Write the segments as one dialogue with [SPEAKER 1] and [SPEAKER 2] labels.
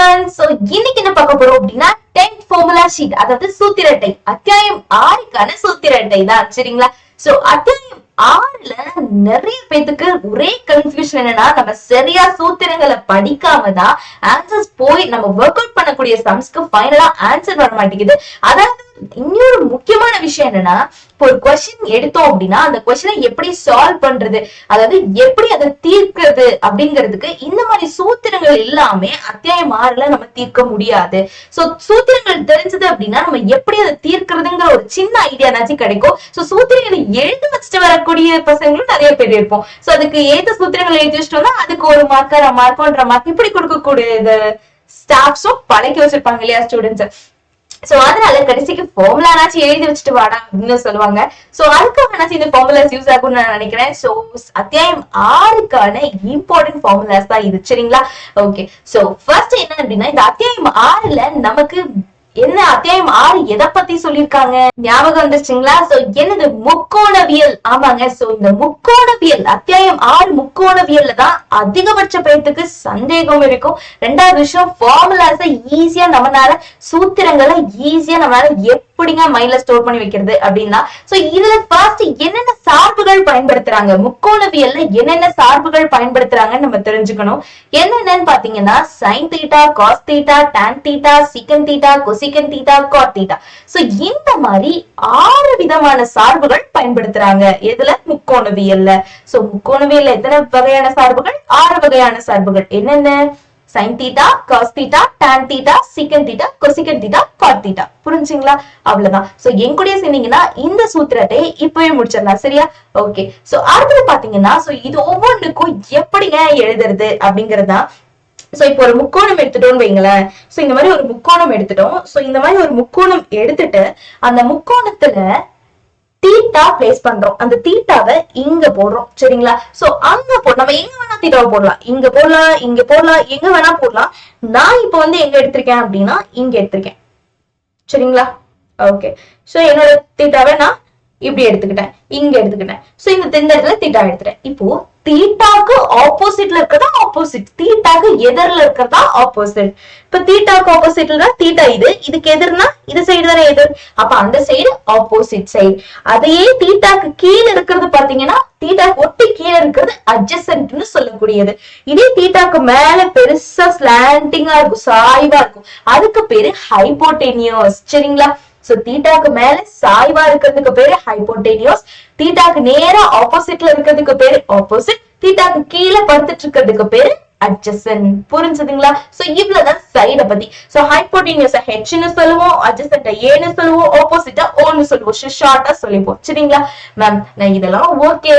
[SPEAKER 1] everyone. So இன்னைக்கு என்ன பார்க்க போறோம் அப்படின்னா 10th formula sheet, அதாவது சூத்திர அட்டை. அத்தியாயம் 6க்கான சூத்திர அட்டை தான். சரிங்களா? சோ அத்தியாயம் 6ல நிறைய பேத்துக்கு ஒரே கன்ஃபியூஷன் என்னன்னா, நம்ம சரியா சூத்திரங்களை படிக்காம தான் ஆன்சர்ஸ் போய் நம்ம ஒர்க் அவுட் பண்ணக்கூடிய சம்ஸ்க்கு ஃபைனலா ஆன்சர் வர மாட்டேங்குது. அதாவது இன்னொரு முக்கியமான விஷயம் என்னன்னா, இப்போ ஒரு கொஸ்டின் எடுத்தோம் அப்படின்னா அந்த கொஸ்டினை எப்படி சால்வ் பண்றது, அதாவது எப்படி அதை தீர்க்கிறது அப்படிங்கிறதுக்கு இந்த மாதிரி சூத்திரங்கள் எல்லாமே அத்தியாயம் 6ல நம்ம தீர்க்க முடியாது. சோ சூத்திரங்கள் தெரிஞ்சது அப்படின்னா நம்ம எப்படி அதை தீர்க்கிறதுங்கிற ஒரு சின்ன ஐடியானாச்சும் கிடைக்கும். சோ சூத்திரங்களை எழுதி வச்சுட்டு வரக்கூடிய பசங்களும் நிறைய பேர் இருப்போம். சோ அதுக்கு ஏத்த சூத்திரங்களை எழுதி வச்சுட்டோம்னா அதுக்கு ஒரு மார்க்கர் மார்க் மார்க் இப்படி கொடுக்கக்கூடிய ஸ்டாஃப்ஸும் பழக்கி வச்சிருப்பாங்க இல்லையா ஸ்டூடெண்ட்ஸ். சோ அதனால கடைசிக்கு ஃபார்முலானாச்சும் எழுதி வச்சுட்டு வாடா அப்படின்னு சொல்லுவாங்க. சோ அதுக்காக இந்த ஃபார்முலாஸ் யூஸ் ஆகும்னு நான் நினைக்கிறேன். சோ அத்தியாயம் 6க்கான இம்பார்ட்டன்ட் ஃபார்முலாஸ் தான் இது. சரிங்களா? ஓகே. சோ ஃபர்ஸ்ட் என்ன அப்படின்னா, இந்த அத்தியாயம் 6ல நமக்கு என்ன அத்தியாயம் 6 எதை பத்தி சொல்லிருக்காங்க ஞாபகம் வந்துருச்சுங்களா? சோ என்னது முக்கோணவியல். ஆமாங்க. சோ இந்த முக்கோணவியல் அத்தியாயம் 6 முக்கோணவியல்ல தான் அதிகபட்ச பேருக்கு சந்தேகம் இருக்கும். ரெண்டாவது விஷயம், ஃபார்முலாஸை ஈஸியா நம்மளால சூத்திரங்களை ஈஸியா நம்மளால எப்படிங்க மைண்ட்ல ஸ்டோர் பண்ணி வைக்கிறது அப்படின்னா, சோ இதுல ஃபர்ஸ்ட் என்னென்ன சார்புகள் பயன்படுத்துறாங்க, முக்கோணவியல்ல என்னென்ன சார்புகள் பயன்படுத்துறாங்கன்னு நம்ம தெரிஞ்சுக்கணும். என்னென்னு பாத்தீங்கன்னா, sine theta, cos theta, tan theta, secant theta, cosecant theta, cot theta. So இந்த மாதிரி 6 விதமான சார்புகள் பயன்படுத்துறாங்க எதுல, முக்கோணவியல்ல. சோ முக்கோணவியல்ல எத்தனை வகையான சார்புகள்? 6 வகையான சார்புகள். என்னென்ன? Sine theta, cos theta, tan theta, secant theta, cosecant theta, cot theta. புரிஞ்சுங்களா? அவ்வளவுதான். சோ என் கூடயே சொன்னீங்கன்னா இந்த சூத்திரத்தை இப்பவே முடிச்சிடலாம். சரியா? ஓகே. சோ அடுத்தது பாத்தீங்கன்னா, சோ இது ஒவ்வொன்றுக்கும் எப்படிங்க எழுதுறது அப்படிங்கறதா. சோ இப்போ ஒரு முக்கோணம் எடுத்துட்டோம்னு வைங்களேன். சோ இந்த மாதிரி ஒரு முக்கோணம் எடுத்துட்டோம். சோ இந்த மாதிரி ஒரு முக்கோணம் எடுத்துட்டு அந்த முக்கோணத்துல தீட்டா பிளேஸ் பண்றோம். அந்த தீட்டாவை இங்க போடுறோம். சரிங்களா? சோ அங்க நம்ம எங்க வேணா தீட்டாவை போடலாம். இங்க போடலாம், இங்க போடலாம், எங்க வேணா போடலாம். நான் இப்ப எங்க எடுத்திருக்கேன் அப்படின்னா இங்க எடுத்திருக்கேன். சரிங்களா? ஓகே. சோ என்னோட தீட்டாவை நான் இப்படி எடுத்துக்கிட்டேன், இங்க எடுத்துக்கிட்டேன். சோ இந்த இடத்துல தீட்டா எடுத்துட்டேன். இப்போ தீட்டாக்கு ஆப்போசிட்ல இருக்கிறதா ஆப்போசிட், தீட்டாக்கு எதிரில இருக்கிறதா ஆப்போசிட். இப்ப தீட்டாக்கு ஆப்போசிட்ல தீட்டா இதுக்கு எதிர்னா இது சைடு தானே எதிர், அப்ப அந்த சைடு ஆப்போசிட் சைடு. அதையே தீட்டாக்கு கீழே இருக்கிறது பாத்தீங்கன்னா, தீட்டாக்கு ஒட்டி கீழே இருக்கிறது அட்ஜசன்ட்னு சொல்லக்கூடியது. இதே தீட்டாக்கு மேல பெருசா ஸ்லாண்டிங்கா இருக்கும், சாய்வா இருக்கும், அதுக்கு பேரு ஹைபோடெனியஸ். சரிங்களா? சோ தீட்டாக்கு மேல சாய்வா இருக்கிறதுக்கு பேரு ஹைபோடெனியஸ், தீட்டாக்கு நேரா ஆப்போசிட்ல இருக்கிறதுக்கு பேரு ஆப்போசிட், தீட்டாக்கு கீழே படுத்துட்டு இருக்கிறதுக்கு பேரு அட்ஜசன்ட். புரிஞ்சுதுங்களா? சோ இவ்வளவுதான் சைட பத்தி. சோ ஹைபோடெனியஸ் ஹெச்னு சொல்லுவோம், அட்ஜசன்ட் ஏன்னு சொல்லுவோம், ஆப்போசிட்டா ஓன்னு சொல்லுவோம். ஷார்ட்டா சொல்லிப்போம். சரிங்களா மேம்? நான் இதெல்லாம் ஓகே.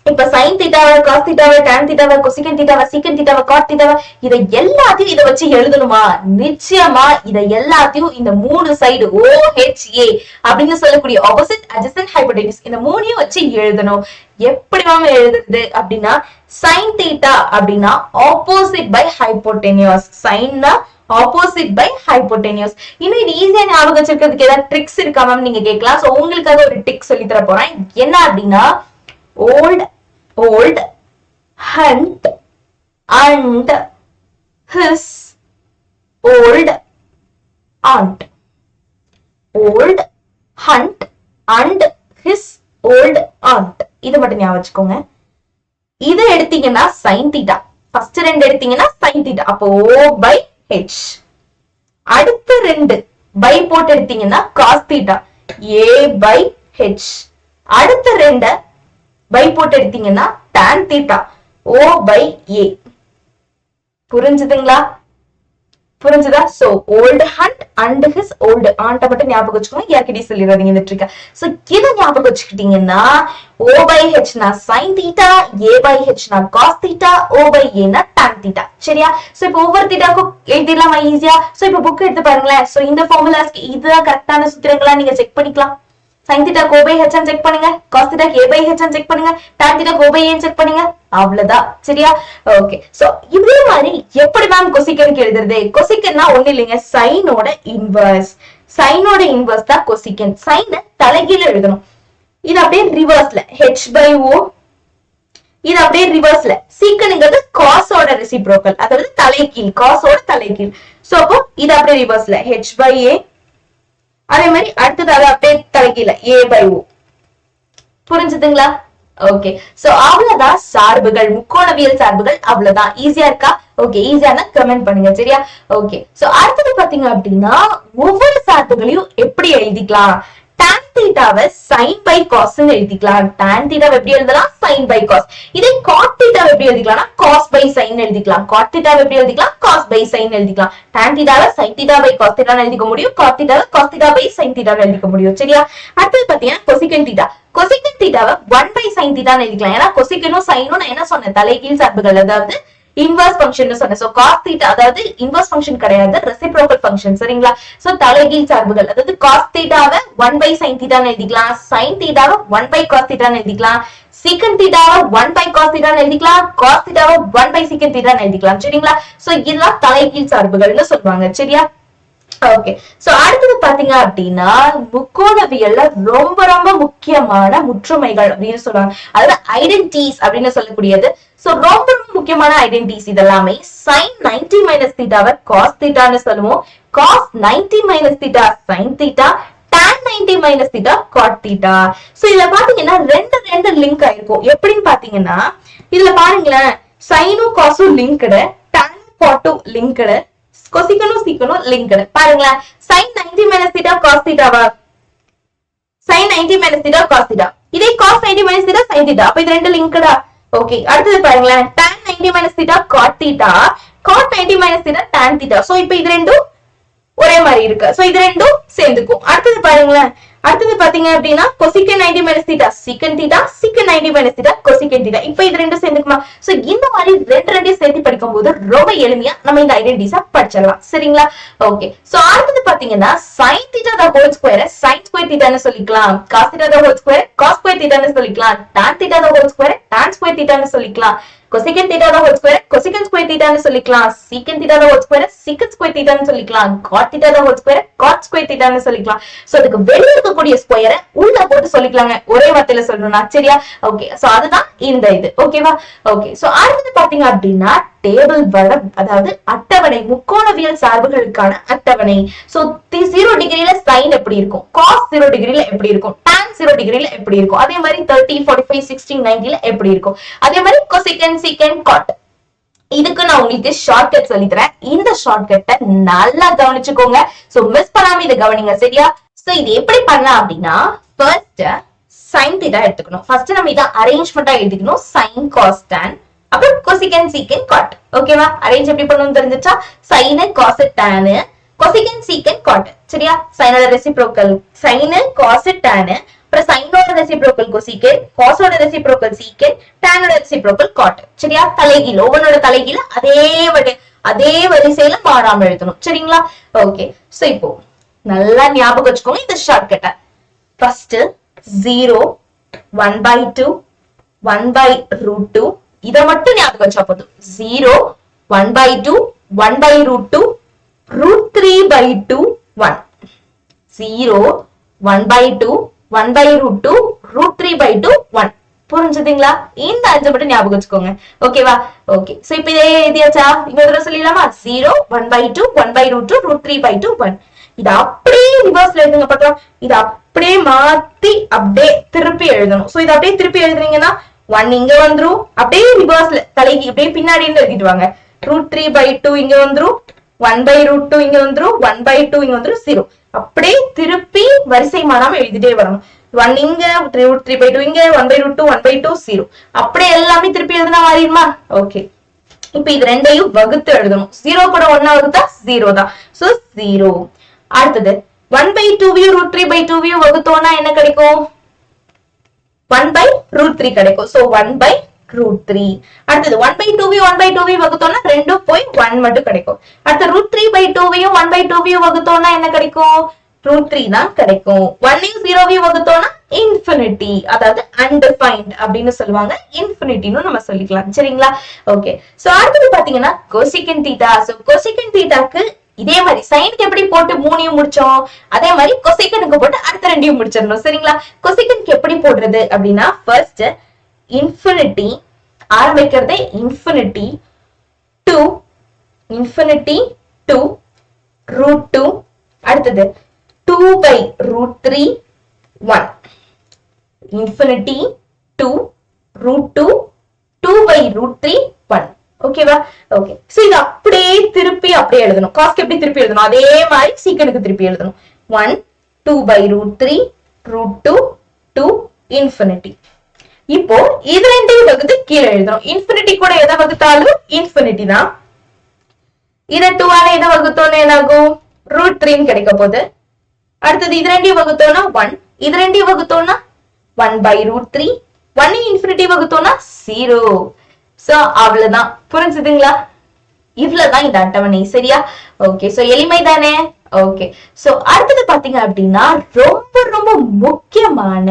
[SPEAKER 1] இப்ப சைன் தீட்டாவை, காஸ் தீட்டாவை, டான் தீட்டாவை, கொசிகன் தீட்டாவை, சீக்கன் தீட்டாவை, காட் தீட்டாவை, இதை எல்லாத்தையும் இதை வச்சு எழுதணுமா? நிச்சயமா இதை எல்லாத்தையும் இந்த 3 சைடு OHA அப்படின்னு சொல்லக்கூடிய ஆப்போசிட், அட்ஜசன்ட், ஹைபோடெனியஸ், இந்த 3ஐயும் வச்சு எழுதணும். எப்படி மேம் எழுதுறது அப்படின்னா, சைன் தீட்டா அப்படின்னா ஆப்போசிட் பை ஹைபோடெனியஸ், சைன்னா ஆப்போசிட் பை ஹைபோடெனியஸ். இன்னும் இது ஈஸியா ஞாபகம் வச்சிருக்கிறதுக்கு ஏதாவது ட்ரிக்ஸ் இருக்கா மேம் நீங்க கேட்கலாம். சோ உங்களுக்காக ஒரு ட்ரிக் சொல்லி தர போறேன். என்ன அப்படின்னா, old, hunt, and his old aunt. Old, hunt, and his old aunt. இது மட்டும் ஞாபகம் வச்சுக்கோங்க. இதை எடுத்தீங்கன்னா sin தீட்டா, ஃபர்ஸ்ட் 2 எடுத்தீங்கன்னா sin தீட்டா, அப்போ O/H. அடுத்த 2 பை போட்டு எடுத்தீங்கன்னா cos தீட்டா, A/H. அடுத்த 2 பை போட்டு எடுத்தீங்கன்னா tan தீட்டா, O/A. புரிஞ்சுதுங்களா? புரிஞ்சுதா? So old hunt and his old aunt மட்டும் ஞாபகம் வச்சுக்கோங்க, யார்கிட்டயும் சொல்லிடாதீங்க இந்த ட்ரிக்க. சோ இதை ஞாபகம் வச்சுக்கிட்டீங்கன்னா O/H னா sin தீட்டா, A/H னா cos தீட்டா, O/A னா tan தீட்டா. சரியா? சோ இப்போ ஒவ்வொரு தீட்டாக்கும் எழுதிடலாமா ஈஸியா? சோ இப்போ புக் எடுத்து பாருங்களேன். சோ இந்த ஃபார்முலாஸ்க்கு இதுதான் கரெக்டான சூத்திரங்களா நீங்க செக் பண்ணிக்கலாம். sin theta O/H செக் பண்ணுங்க, cos theta A/H செக் பண்ணுங்க, tan theta O/A செக் பண்ணுங்க. அவ்வளவுதான். சரியா? ஓகே. சோ இதே மாதிரி எப்படி மேம் கொசிகனுக்கு எழுதுறது? கொசிகன்னா ஒண்ணு இல்லைங்க, சைனோட இன்வர்ஸ். சைனோட இன்வர்ஸ் தான் கொசிகன். சைனை தலைகீழ எழுதணும். இது அப்படியே ரிவர்ஸ்ல H/O, இது அப்படியே ரிவர்ஸ்ல சீக்கனுங்கிறது காஸோட ரெசிப்ரோக்கல், அதாவது தலைகீழ், காஸோட தலைகீழ். சோ அப்போ இது அப்படியே ரிவர்ஸ்ல h/a. அதே மாதிரி அடுத்தது அதை அப்படியே தலைகீழ a/o. புரிஞ்சுதுங்களா? ஓகே. சோ அவ்வளவுதான் சார்புகள், முக்கோணவியல் சார்புகள். அவ்வளவுதான். ஈஸியா இருக்கா? ஓகே, ஈஸியான கமெண்ட் பண்ணுங்க. சரியா? ஓகே. சோ அடுத்தது பாத்தீங்க அப்படின்னா ஒவ்வொரு சார்புகளையும் எப்படி எழுதிக்கலாம்? tan தீட்டாவை sin by cos ன்னு எழுதிக்கலாம். tan தீட்டாவை எப்படி எழுதலாம்? sin by cos. இதே cot தீட்டாவை எப்படி எழுதிக்கலாம்னா cos by sin எழுதிக்கலாம். cot தீட்டாவை எப்படி எழுதிக்கலாம்? cos by sin எழுதிக்கலாம். tan தீட்டாவை sin தீட்டா by cos தீட்டான்னு எழுதிக்க முடியும். cot தீட்டாவை cos தீட்டா by sin தீட்டான்னு எழுதிக்க முடியும். சரியா? அடுத்தது பாத்தீங்கன்னா cosecant தீட்டா. cosecant தீட்டாவை 1 by sin தீட்டான்னு எழுதிக்கலாம். ஏன்னா cosecant சைனும் நான் என்ன சொன்னேன்? தலைகீழ் சார்புகள், அதாவது இன்வர்ஸ் ஃபங்க்ஷன் சொன்னேன். சோ cos தீட்டா அதாவது இன்வர்ஸ் ஃபங்க்ஷன் கிடையாது, ரெசிப்ரோக்கல் ஃபங்க்ஷன். சரிங்களா? சோ தலைகீழ் சார்புகள், அதாவது cos தீட்டாவை 1 by sin தீட்டான்னு எழுதிக்கலாம். sin தீட்டாவை 1 by cos தீட்டான்னு எழுதிக்கலாம். secant தீட்டாவை 1 by cos தீட்டான்னு எழுதிக்கலாம். cos தீட்டாவை 1 by secant தீட்டான்னு எழுதிக்கலாம். சரிங்களா? சோ இதெல்லாம் தலைகீழ் சார்புகள்னு சொல்லுவாங்க. சரியா? ஓகே. சோ அடுத்தது பாத்தீங்க அப்படின்னா முக்கோணவியல்ல ரொம்ப ரொம்ப முக்கியமான முற்றுமைகள் அப்படின்னு சொல்லுவாங்க, அதாவது ஐடென்டிட்டிஸ் அப்படின்னு சொல்லக்கூடியது. சோ ரொம்ப ரொம்ப முக்கியமான ஐடென்டிட்டிஸ் இதெல்லாமே. sin 90 மைனஸ் தீட்டாவை cos தீட்டான்னு சொல்லுவோம். cos 90 minus theta sin theta. tan 90 minus theta cot theta. So இதுல பாத்தீங்கன்னா ரெண்டு லிங்க் ஆயிருக்கும். எப்படின்னு பாத்தீங்கன்னா இதுல பாருங்களேன், சைனும் காசும் லிங்க்டு, டானும் காட்டும் லிங்க்டு, கொசிக்கனும் சீக்கனும் லிங்க்டு. பாருங்களேன், sin 90 minus theta cos தீட்டாவா? sin 90 minus theta cos theta. இதே cos 90 minus theta sin theta. அப்ப இது ரெண்டு லிங்க்டா? ஓகே. அடுத்தது பாருங்களேன், tan 90 minus theta cot theta, cot 90 minus theta tan theta. So இப்போ இது ரெண்டும் ஒரே மாதிரி இருக்கு. சோ இது ரெண்டும் சேர்ந்துக்கும். அடுத்தது பாருங்களேன், அடுத்தது பாத்தீங்க அப்படின்னா cosecant 90 minus theta secant theta, secant 90 minus theta cosecant theta. இப்போ இது ரெண்டும் சேர்ந்துக்குமா? சோ இந்த மாதிரி ரெண்டையும் சேர்த்து படிக்கும் போது ரொம்ப எளிமையா நம்ம இந்த ஐடென்டிட்டிஸா படிச்சிடலாம். சரிங்களா? ஓகே. சோ அடுத்தது பாத்தீங்கன்னா sin theta the whole square sin square theta ன்னு சொல்லிக்கலாம். cos theta the whole square cos square theta ன்னு சொல்லிக்கலாம். tan theta the whole square tan square theta ன்னு சொல்லிக்கலாம். cosecant theta the whole square cosecant square theta ன்னு சொல்லிக்கலாம். secant theta the whole square secant square theta ன்னு சொல்லிக்கலாம். cot theta the whole square cot square theta ன்னு சொல்லிக்கலாம். So அதுக்கு வெளிய இருக்கக்கூடிய ஸ்கொயரை உள்ள போட்டு சொல்லிக்கலாங்க, ஒரே வார்த்தையில சொல்லணும்னா. சரியா? ஓகே. சோ அதுதான் இந்த இது. ஓகேவா? ஓகே. சோ அடுத்து பாத்தீங்க அப்படின்னா டேபிள் வரம், அதாவது அட்டவணை, முக்கோணவியல் சார்புகளுக்கான அட்டவணை. சோ 0 டிகிரில sin எப்படி இருக்கும், cos 0 டிகிரில எப்படி இருக்கும், tan 0 டிகிரில எப்படி இருக்கும், அதே மாதிரி 30 45 60 90ல எப்படி இருக்கும், அதே மாதிரி cosecant secant cot. இதுக்கு நான் உங்களுக்கு ஷார்ட்கட் சொல்லி தரேன். இந்த ஷார்ட்கட்டை நல்லா கவனிச்சுக்கோங்க. சோ மிஸ் பண்ணாம இதை கவனிங்க. சரியா? சோ இது எப்படி பண்ணலாம் அப்படின்னா ஃபர்ஸ்ட் sin தீட்டா எடுத்துக்கணும். ஃபர்ஸ்ட் நம்ம இதை அரேஞ்ச்மெண்டா எழுதிக்கணும். sin cos tan, அப்புறம் cosecant secant cot. ஓகேவா? அரேஞ்ச் எப்படி பண்ணணும்னு தெரிஞ்சிச்சா? sin cos tan cosecant secant cot. சரியா? சைனோட ரெசிப்ரோக்கல் sin cos tan, அப்புறம் சைனோட ரெசிப்ரோக்கல் cosecant, cosோட ரெசிப்ரோக்கல் secant, tanோட ரெசிப்ரோக்கல் cot. சரியா? தலைகீழ், ஒவ்வொன்னோட தலைகீழ அதே வரிசையில மாறாம எழுதணும். சரிங்களா? ஓகே. சோ இப்போ நல்லா ஞாபகம் வச்சுக்கோங்க இந்த ஷார்ட்கட்டை. ஃபர்ஸ்ட் 0 1/2 1/√2 இத மட்டும் ஞாபகம் வச்சா போதும். 0 1/2 1/√2 √3/2 1. 0 1/2 1/√2 √3/2 1. புரிஞ்சுதுங்களா? இந்த அஞ்சு மட்டும் ஞாபகம் வச்சுக்கோங்க. ஓகேவா? ஓகே. சோ இப்போ இதே எழுதியாச்சா? இன்னொரு தடவை சொல்லிடலாமா? 0 1/2 1/√2 √3/2 1. இது அப்படியே ரிவர்ஸ்ல எழுதுங்க பார்க்கலாம். இது அப்படியே மாத்தி அப்படியே திருப்பி எழுதணும். சோ இது அப்படியே திருப்பி எழுதுறீங்கன்னா 1 இங்க வந்துரும், அப்படியே ரிவர்ஸ்ல தலைக்கு அப்படியே பின்னாடி எழுதிட்டு வாங்க. √3/2 இங்க வந்துரும், 1/√2 இங்க வந்துரும், 1/2 இங்க வந்துரும், 0. அப்படியே திருப்பி வரிசை மாறாம எழுதிட்டே வரணும். 1 இங்க, √3/2 இங்க, 1/√2 1/2 0. அப்படியே எல்லாமே திருப்பி எழுதுனா மாறிடுமா? ஓகே. இப்ப இது ரெண்டையும் வகுத்து எழுதணும். 0 கூட 1 வகுத்தா 0 தான். சோ 0. அடுத்தது 1/2 √3/2 வகுத்தோம்னா என்ன கிடைக்கும்? 1/√3 கிடைக்கும். சோ 1/√3. அடுத்தது 1/2 1/2 வகுத்தோம்னா 2 போய் 1 மட்டும் கிடைக்கும். அடுத்து √3/2 1/2 வகுத்தோம்னா என்ன கிடைக்கும்? √3 தான் கிடைக்கும். 1 0 வகுத்தோம்னா இன்ஃபினிட்டி, அதாவது அன்டிஃபைன்ட் அப்படின்னு சொல்லுவாங்க. இன்ஃபினிட்டின்னு நம்ம சொல்லிக்கலாம். சரிங்களா? ஓகே. சோ அடுத்தது பாத்தீங்கன்னா cosecant தீட்டா. சோ cosecant தீட்டாக்கு இதே மாதிரி சைனுக்கு எப்படி போட்டு 3 முடிச்சோம், அதே மாதிரி கொசைக்கனுக்கு போட்டு அடுத்த 2 முடிச்சிடணும். சரிங்களா? கொசைக்கனுக்கு எப்படி போடுறது அப்படின்னா ஃபர்ஸ்ட் இன்ஃபினிட்டி ஆரம்பிக்கிறதே இன்ஃபினிட்டி டு √2, அடுத்தது 2/√3 1, இன்ஃபினிட்டி டு √2 2/√3 1. ஓகேவா? ஓகே. சோ இது அப்படியே எழுதணும். காஸ்க்கு எப்படி திருப்பி எழுதணும் அதே மாதிரி சீக்கனுக்கு திருப்பி எழுதணும். 1 2/√3 √2 2 இன்ஃபினிட்டி. இப்போ இது ரெண்டையும் வகுத்து கீழே எழுதணும். இன்ஃபினிட்டி கூட எதை வகுத்தாலும் இன்ஃபினிட்டி தான். இத 2 ஆல எதை வகுத்தோன்னு என்னாகும்? √3 கிடைக்க போகுது. அடுத்தது இது ரெண்டையும் வகுத்தோம்னா 1, இது ரெண்டையும் வகுத்தோம்னா 1/√3, 1 இன்ஃபினிட்டி வகுத்தோம்னா 0. சோ அவ்வளவுதான். புரிஞ்சுதுங்களா? இவ்வளவுதான் இந்த அட்டவணை. சரியா? ஓகே. சோ எளிமை தானே? ஓகே. சோ அடுத்தது பாத்தீங்க அப்படின்னா ரொம்ப ரொம்ப முக்கியமான,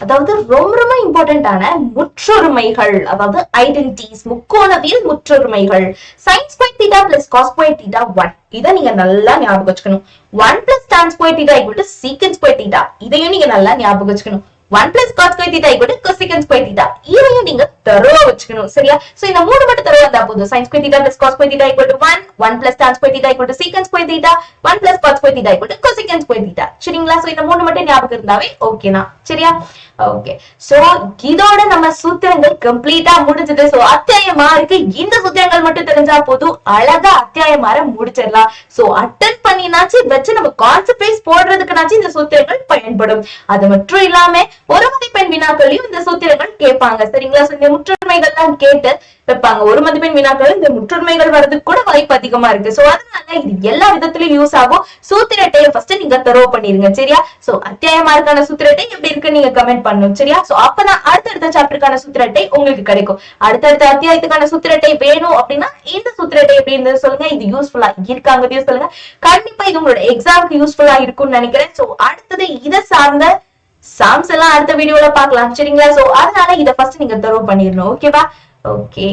[SPEAKER 1] அதாவது ரொம்ப ரொம்ப இம்பார்ட்டன்டான முற்றொருமைகள், அதாவது ஐடென்டிட்டிஸ், முக்கோணவியல் முற்றொருமைகள். sin square theta plus cos square theta 1. இதை நீங்க நல்லா ஞாபகம் வச்சுக்கணும். 1 plus tan square theta equal to secant square theta. இதையும் நீங்க நல்லா ஞாபகம் வச்சுக்கணும். 1 plus cos square theta equal to cosecant square theta. இதையும் நீங்க தரோவா வச்சுக்கணும். சரியா? சோ இந்த மூணு மட்டும் தரோவா இருந்தா போதும். sin square theta plus cos square theta equal to 1, 1 plus tan square theta equal to secant square theta, 1 plus cos square theta equal to cosecant square theta. சரிங்களா? சோ இந்த மூணு மட்டும் ஞாபகம் இருந்தாவே ஓகேனா? சரியா? ஓகே. சோ இதோட நம்ம சூத்திரங்கள் கம்ப்ளீட்டா முடிஞ்சது. சோ அத்தியாயம் 6க்கு இந்த சூத்திரங்கள் மட்டும் தெரிஞ்சா போதும், அழகா அத்தியாயம் 6 முடிச்சிடலாம். சோ அட்டெண்ட் பண்ணினாச்சு வச்சு நம்ம கான்செப்ட் வைஸ் போடுறதுக்குனாச்சு இந்த சூத்திரங்கள் பயன்படும். அது மட்டும் இல்லாம ஒரு மதிப்பெண் வினாக்களையும் இந்த சூத்திரங்கள் கேட்பாங்க. சரிங்களா? சோ இந்த முற்றொருமைகள்லாம் கேட்டு வைப்பாங்க. ஒரு மதிப்பெண் வினாக்கள் இந்த முற்றொருமைகள் வர்றதுக்கு கூட வாய்ப்பு அதிகமா இருக்கு. சோ அதனால இது எல்லா விதத்திலயும் யூஸ் ஆகும். சூத்திரட்டையை ஃபர்ஸ்ட் நீங்க தரோ பண்ணிருங்க. சரியா? சோ அத்தியாயம் 6க்கான சூத்திரட்டை எப்படி இருக்கு நீங்க கமெண்ட் பண்ணணும். சரியா? சோ அப்பதான் அடுத்தடுத்த சாப்டருக்கான சூத்திரட்டை உங்களுக்கு கிடைக்கும். அடுத்தடுத்த அத்தியாயத்துக்கான சூத்திரட்டை வேணும் அப்படின்னா இந்த சூத்திரட்டை எப்படி இருந்தது சொல்லுங்க. இது யூஸ்ஃபுல்லா இருக்காங்கிறதையும் சொல்லுங்க. கண்டிப்பா இது உங்களோட எக்ஸாமுக்கு யூஸ்ஃபுல்லா இருக்கும்னு நினைக்கிறேன். சோ அடுத்தது இதை சார்ந்த சாம்ஸ் எல்லாம் அடுத்த வீடியோல பார்க்கலாம். சரிங்களா? சோ அதனால இதை ஃபர்ஸ்ட் நீங்க தரோ பண்ணிடணும். ஓகேவா? ஓகே.